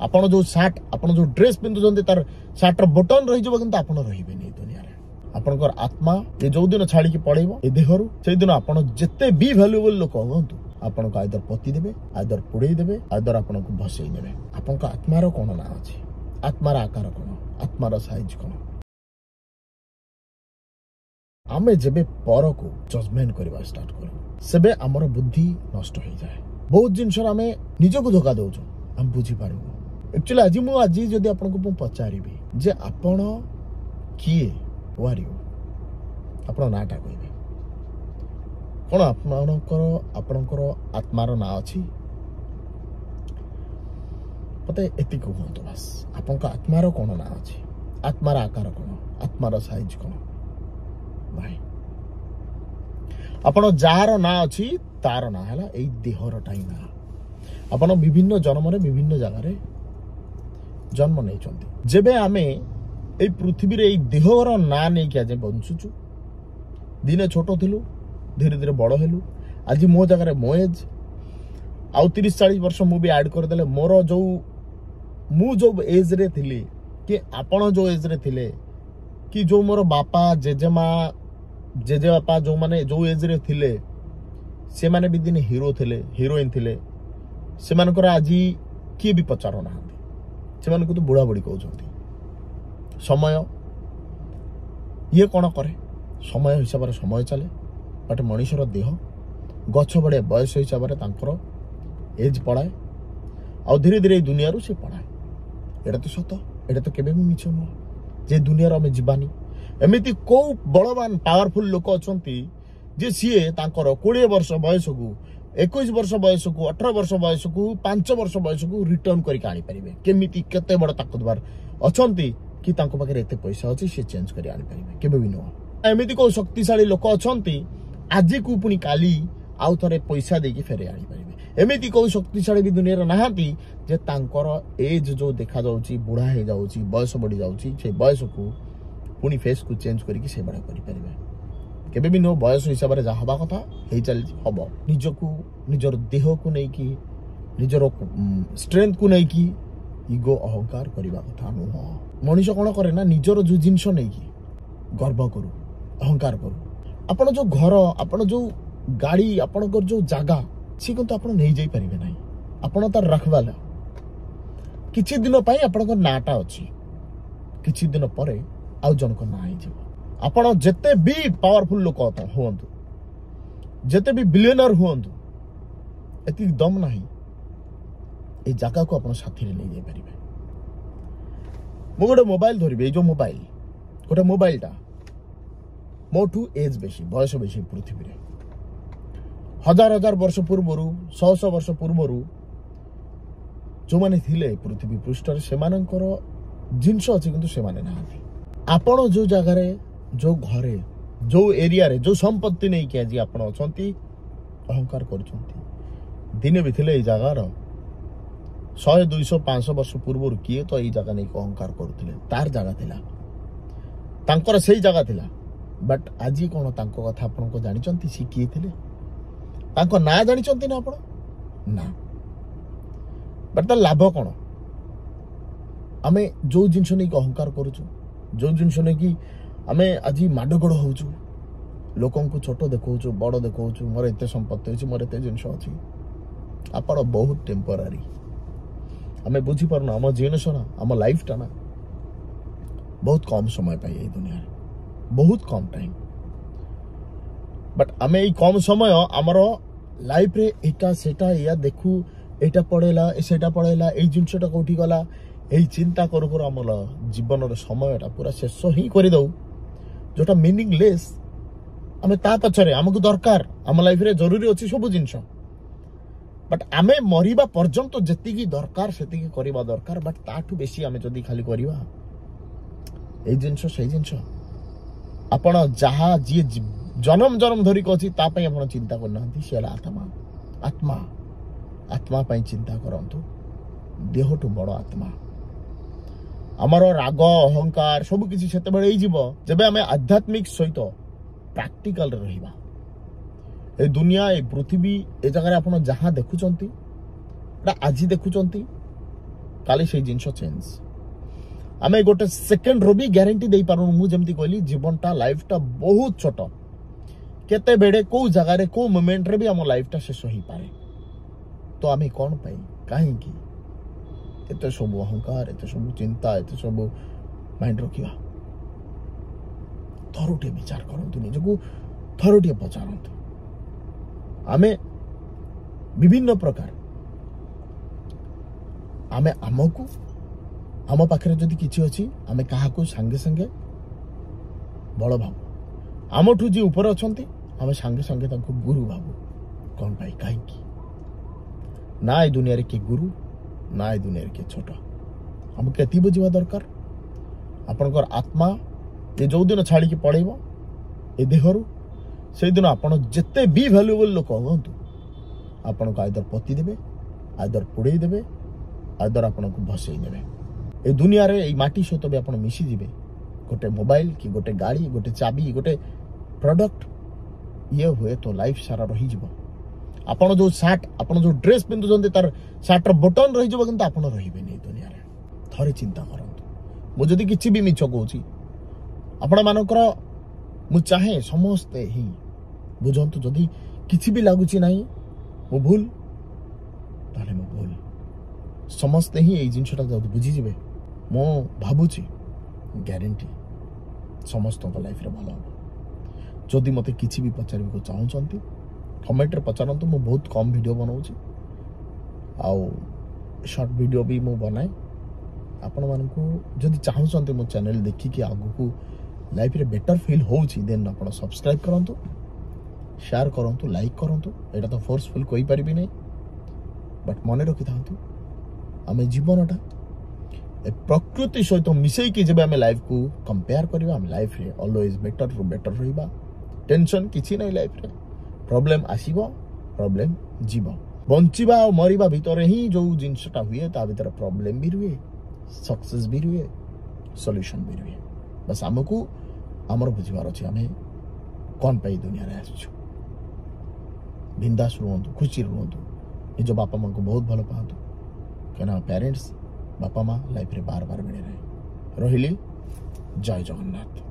आपण जो सार्ट आपण जो ड्रेस पिंधुचंती तार सार्टर बटन रही जब किंतु आपण रहिबे नै दुनिया रे आपनकर आत्मा ये जो दिन छाड़ी के पड़ेबो ए देहरु से दिन आपण जत्ते भी वैल्यूएबल लोक होंतु आपण को आइदर पति देबे आइदर पुड़े देबे आइदर आपण को भसई देबे आपण को आत्मार कोन ना अछि आत्मार आकार कोन आत्मार साइज कोन आमे जेबे पर को जजमेंट करबा स्टार्ट करू सेबे हमर बुद्धि नष्ट हो जाए बहुत जिनस आमे निजो को धोखा दउछु हम बुझी पारू एक्चुअली आज जदि आपन को पचारिबी जे आपण किए वारियो आपण नाटा कहबे कोन आपणकर आत्मार ना अछि पते एति को होतो बस आपन का आत्मार कोन ना अछि आत्मार आकार कोन आत्मार साइज कोन भाई आपण जार ना अछि तार ना हला एई देहर टाइम ना आपण विभिन्न जन्म रे विभिन्न जगह रे जन्म नै चंती जेबे आमे एई पृथ्वी रे एई देहर ना नै कि आज बंचुचु दिने छोटो थिलु धीरे धीरे बड़ हेलु आज मो जगह रे मो एज आउ 30-40 वर्ष मु भी ऐड कर देले मोर जो मु जो एज रे थिली कि आपण जो एज रे थिले कि जो मोर बापा जेजेमा जेजे बापा जो माने जो एज रे थिले से माने भी दिन हीरो थिले हीरोइन थिले से मानकर आज किए भी पचारो ना से माने को तो बुढ़ा बुढ़ी कहउछंती समय ये कोन करे समय हिसाब रे समय चले बट मनुष्यर देह गछ बड़े बयस हिसाब रे तांकर एज पड़ाए आ धीरे धीरे दुनिया रू से पड़ाए एटा तो सत एटा तो केबे भी मिछ न जे दुनिया रो में जीवानी एमिति को बलवान पावरफुल लोक अछंती जे सीए तांकर 20 वर्ष बयस को 21 वर्ष बयस को 18 वर्ष बयस को 5 वर्ष बयस को रिटर्न करी आनी परिबे केमिति केते बड़ ताकतवर अछंती कि तांको पाखे एते पैसा अछि से चेंज करी आनी परिबे केबे भी न एमिति को शक्तिशाली लोक अछंती आज को पुनी काली आउ थरे पैसा देकी फेरे आनी परिबे एमिति को शक्तिशाली भी दुनिया रे नाहांती जे तांकर एज जो देखा जाउची बुढ़ा हे जाउची बयस बढ़ी जाउची से बयस को पुनी फेस को चेंज करके से बड़ा करि परिबे केबे भी नो बयस हिसाब रे जा हबा कथा हे चल हबो निजको निजर देह को नै की निजर स्ट्रेंथ को नै की ईगो अहंकार करिबा कथा नो मनुष्य कोन करे ना निजर जो जिंस नै की गर्व करू अहंकार करू आपण जो घर आपण जो गाड़ी आपण जो जागा सी को तो आपण नै जाई परिबे नै आपण तार रखवाला किछि दिन पई आपण को नाटा अछि किछि दिन परे आउ जन को ना ही जीवो आपण जते भी पावरफुल लोक होंतु जते भी बिलियनर होंतु एति दम नाही ए जागा को आपण साथी रे ले जाई परिबे मो गोटे मोबाइल धरिबे जो मोबाइल गोटे मोबाइलटा मोठू एज बेसी बयस बेसी पृथ्वी रे हजार हजार वर्ष पूर्वरु 100 वर्ष पूर्वरु जो माने थिले पृथ्वी पृष्ठ रे सेमानकर जिंस अछि किंतु सेमाने नाहांती आपण जो जगह रे जो घरे जो एरिया रे जो संपत्ति नहीं कि आज आपण अछंती अहंकार करछंती दिने भी थिले ए जगह रो 100 200 500 वर्ष पूर्व किए तो ये जगह नहीं अहंकार करुथिले तार जगह थिला तांकर सही जगह थिला बट आज कोन तांको कथा आपण को जानि चंती सी किए थिले तांको ना जानि चंती ना आपण ना बट त लाभ कोन आमे जो जिंस नहीं अहंकार करूछु जो जिनस नहीं कि आमे आज माडगड़ होचु लोकन को छोट देखौछु बड़ देखौछु मोर एते संपत्ति अछि मोर एते जिनस अछि आपण बहुत टेम्पररी आमे बुझी परना हम जीवनस ना हम लाइफ टा ना बहुत कम समय पाई ए दुनिया रे बहुत कम टाइम बट आमे ई कम समय हमरो लाइफ रे एटा सेटा या देखू एटा पड़ेला सेटा पड़ेला ए जिनसटा कोठी गला एही चिंता करू करू आम जीवन समय पूरा शेष ही कर दऊ जोटा मीनिंगलेस आम ता पछरे आमको दरकार आम लाइफ रे जरूरी अच्छी सब जिनस बट आमे मरिबा पर्यंत जति दरकार से करवा दरकार बट ताठू बेसी आमे जदि खाली करवा ए जिनस से जिनस आपण जहा जी जन्म जन्म धरिक अछि ता पई आपण चिंता करनांती से आत्मा आत्मा आत्मा पई चिंता करंतु देहटू बड़ आत्मा आमर राग अहंकार सब किसी सेते बेले जीवो जबे हमें आध्यात्मिक सहित प्रैक्टिकल रहिबा ए दुनिया ए पृथ्वी ए जगह आपण जहां देखुचंती आज देखुचंती काली से जिनस चेंज आम गोटे सेकेंड रो भी ग्यारंटी दे पार मुझे कहली जीवनटा लाइफटा बहुत छोट केते बेड़े को जगार को मोमेंट रे भी आम लाइफटा शेष हो पारे तो आम कौन पाई कहीं एत सब अहंकार एत सब चिंता एत सब माइंड रखा थरुटे विचार करतु निजक थरुटे पचारतु आमे विभिन्न प्रकार आमे आमको आम पाखे जदि किसी अच्छी आमे क्या सांगे सांगे बड़ भावु आमठू जी ऊपर अच्छा आम सांगे सांगे गुरु भावु कौन पाई कहीं ना ए दुनिया किए गुरु ना ए दुनिया किए छोट आम के बुझा दरकार आपणकर आत्मा ये जो दिन छाड़ी पड़ेब ए देहरु से दिन आप जिते भी भैल्युएबल लोक हूँ आपण को आइदर पति देवे आइदर पोड़े देवे आइदर आपन को भसई देवे ए दुनिया रे ए माटी सहित भी आप मिसी जीवे गोटे मोबाइल कि गोटे गाड़ी गोटे चाबी गोटे प्रोडक्ट ये हुए तो लाइफ सारा रही जीवो आपण जो शर्ट आपण जो ड्रेस पिंधुचंती तार शर्टर बटन रही जीवो किंतु आपण रहिबे नै दुनिया रे थरे चिंता करंतु मु जदी किछि भी मिछ कहूची आपण मानकर मु चाहे समस्ते ही बुझंतु जदी किछि भी लागुची नाही मु भूल ताले मु भूल समस्ते ही एई जिंसटा जदी बुझी मो भाबुची ग्यारंटी समस्त लाइफ रे भलो जदि मते किछि भी पचार को चाहूचंती कमेंट रे पचारंतु मु बहुत कम वीडियो बनाउची आउ शॉर्ट वीडियो भी मु बनाए आपण मानकू जदि चाहूचंती मो चैनल देखि कि आगु को लाइफ रे बेटर फील होउची देन आपण सब्सक्राइब करंतु शेयर करंतु लाइक करंतु एटा तो फोर्सफुल कोई परिबी नै बट मने रखि थांतु आमे जीवनटा ए प्रकृति सहित मिसई कि जेबे आमे लाइफ को कंपेयर करबा आमे लाइफ रे ऑलवेज बेटर रहिबा टेंशन किछि नै लाइफ रे प्रॉब्लम आसीबो प्रॉब्लम जीवो बंचिबा और मरिबा भीतर ही जो जिंसटा हुए ता भीतर प्रॉब्लम भी रुए सक्सेस भी रुए सॉल्यूशन भी रुए बस हमको हमर बुझिबार अछि आमे कौन पाई दुनिया रे आछु बिंदास रुहतु खुशी रुहतु निज बापा माँ को बहुत भल पातु क्या पेरेंट्स बापा माँ लाइफ रे बार बार मिले रही जय जगन्नाथ।